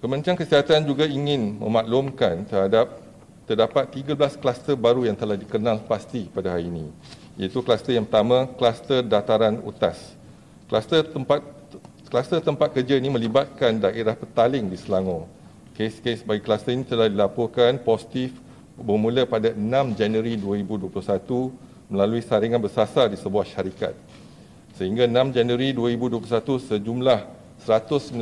Kementerian Kesihatan juga ingin memaklumkan terdapat 13 kluster baru yang telah dikenal pasti pada hari ini, iaitu kluster yang pertama, kluster dataran utas. Kluster tempat kerja ini melibatkan daerah Petaling di Selangor. Kes-kes bagi kluster ini telah dilaporkan positif bermula pada 6 Januari 2021 melalui saringan bersasar di sebuah syarikat. Sehingga 6 Januari 2021 sejumlah 196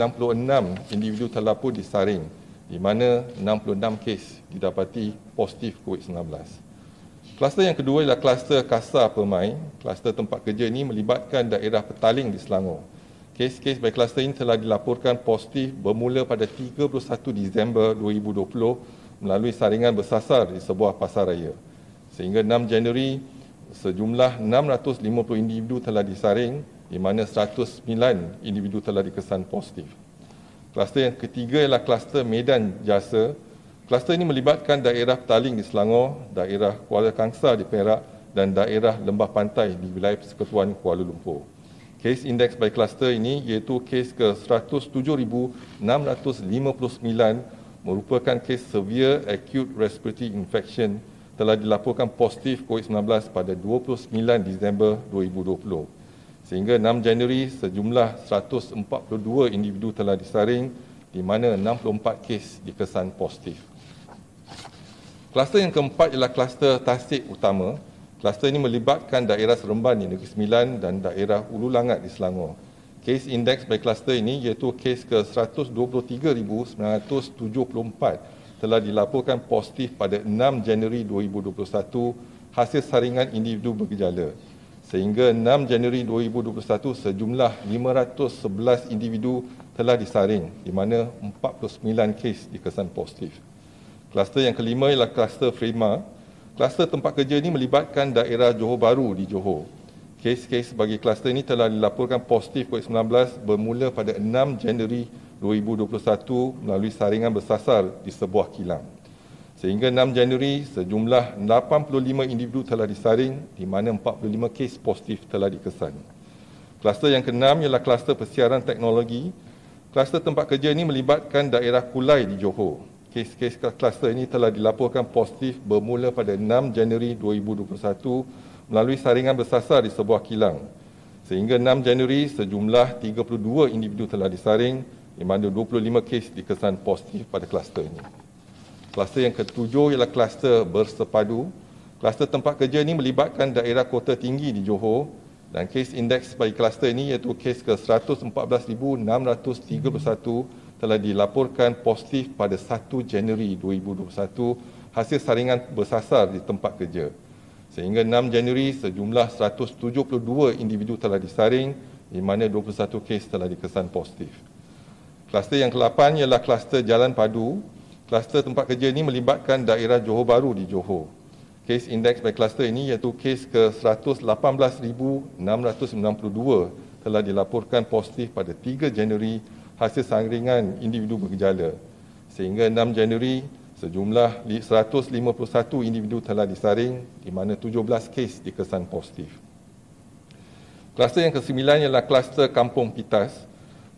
individu terlapor disaring, di mana 66 kes didapati positif COVID-19. Kluster yang kedua ialah kluster Kasar Permai. Kluster tempat kerja ini melibatkan daerah Petaling di Selangor. Kes-kes bagi kluster ini telah dilaporkan positif bermula pada 31 Disember 2020 melalui saringan bersasar di sebuah pasar raya. Sehingga 6 Januari, sejumlah 650 individu telah disaring, di mana 109 individu telah dikesan positif. Kluster yang ketiga ialah kluster Medan Jasa. Kluster ini melibatkan daerah Petaling di Selangor, daerah Kuala Kangsar di Perak dan daerah Lembah Pantai di wilayah Persekutuan Kuala Lumpur. Kes indeks bagi kluster ini iaitu kes ke 107,659 merupakan kes severe acute respiratory infection telah dilaporkan positif COVID-19 pada 29 Disember 2020. Sehingga 6 Januari sejumlah 142 individu telah disaring, di mana 64 kes dikesan positif. Kluster yang keempat ialah kluster Tasik Utama. Kluster ini melibatkan daerah Seremban di Negeri Sembilan dan daerah Ulu Langat di Selangor. Kes indeks bagi kluster ini iaitu kes ke 123,974 telah dilaporkan positif pada 6 Januari 2021 hasil saringan individu bergejala. Sehingga 6 Januari 2021 sejumlah 511 individu telah disaring, di mana 49 kes dikesan positif. Kluster yang kelima ialah kluster Frema. Kluster tempat kerja ini melibatkan daerah Johor Bahru di Johor. Kes-kes bagi kluster ini telah dilaporkan positif COVID-19 bermula pada 6 Januari 2021 melalui saringan bersasar di sebuah kilang. Sehingga 6 Januari, sejumlah 85 individu telah disaring, di mana 45 kes positif telah dikesan. Kluster yang keenam ialah kluster persiaran teknologi. Kluster tempat kerja ini melibatkan daerah Kulai di Johor. Kes-kes kluster ini telah dilaporkan positif bermula pada 6 Januari 2021 melalui saringan bersasar di sebuah kilang. Sehingga 6 Januari, sejumlah 32 individu telah disaring, di mana 25 kes dikesan positif pada kluster ini. Kluster yang ketujuh ialah kluster Bersepadu. Kluster tempat kerja ini melibatkan daerah Kota Tinggi di Johor dan kes indeks bagi kluster ini iaitu kes ke 114,631 telah dilaporkan positif pada 1 Januari 2021 hasil saringan bersasar di tempat kerja. Sehingga 6 Januari sejumlah 172 individu telah disaring, di mana 21 kes telah dikesan positif. Kluster yang ke-8 ialah kluster Jalan Padu. Kluster tempat kerja ini melibatkan daerah Johor Bahru di Johor. Kes indeks bagi kluster ini iaitu kes ke 118,692 telah dilaporkan positif pada 3 Januari hasil saringan individu bergejala. Sehingga 6 Januari, sejumlah 151 individu telah disaring, di mana 17 kes dikesan positif. Kluster yang ke-9 ialah kluster Kampung Pitas.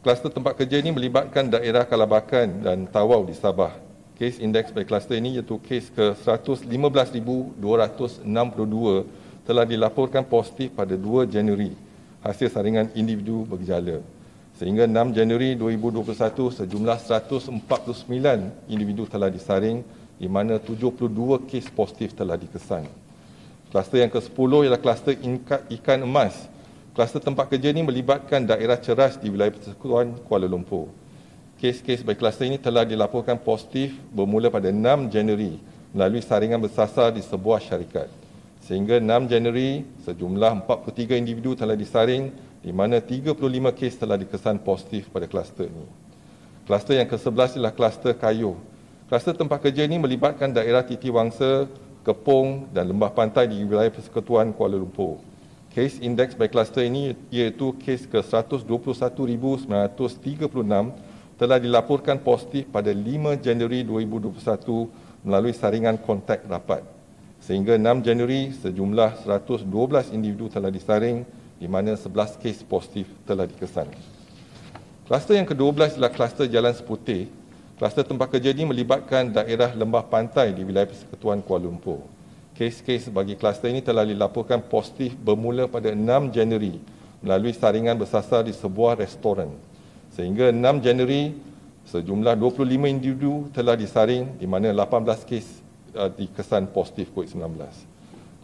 Kluster tempat kerja ini melibatkan daerah Kalabakan dan Tawau di Sabah. Kes indeks bagi kluster ini iaitu kes ke 115,262 telah dilaporkan positif pada 2 Januari hasil saringan individu bergejala. Sehingga 6 Januari 2021 sejumlah 149 individu telah disaring, di mana 72 kes positif telah dikesan. Kluster yang ke-10 ialah kluster ikan emas. Kluster tempat kerja ini melibatkan daerah Ceras di wilayah Persekutuan Kuala Lumpur. Kes-kes bagi kluster ini telah dilaporkan positif bermula pada 6 Januari melalui saringan bersasar di sebuah syarikat. Sehingga 6 Januari, sejumlah 43 individu telah disaring, di mana 35 kes telah dikesan positif pada kluster ini. Kluster yang ke-11 ialah kluster Kayuh. Kluster tempat kerja ini melibatkan daerah Titiwangsa, Kepong dan Lembah Pantai di wilayah Persekutuan Kuala Lumpur. Kes indeks bagi kluster ini iaitu kes ke 121,936 telah dilaporkan positif pada 5 Januari 2021 melalui saringan kontak rapat. Sehingga 6 Januari, sejumlah 112 individu telah disaring, di mana 11 kes positif telah dikesan. Kluster yang ke-12 ialah kluster Jalan Seputih. Kluster tempat kerja ini melibatkan daerah lembah pantai di wilayah Persekutuan Kuala Lumpur. Kes-kes bagi kluster ini telah dilaporkan positif bermula pada 6 Januari melalui saringan bersasar di sebuah restoran. Sehingga 6 Januari, sejumlah 25 individu telah disaring di mana 18 kes dikesan positif COVID-19.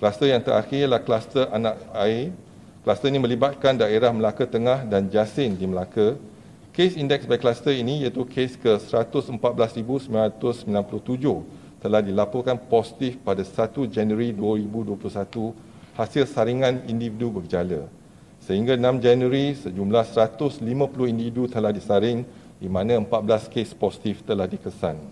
Kluster yang terakhir adalah kluster anak air. Kluster ini melibatkan daerah Melaka Tengah dan Jasin di Melaka. Kes indeks by kluster ini iaitu kes ke 114,997 telah dilaporkan positif pada 1 Januari 2021 hasil saringan individu bergejala. Sehingga 6 Januari, sejumlah 150 individu telah disaring di mana 14 kes positif telah dikesan.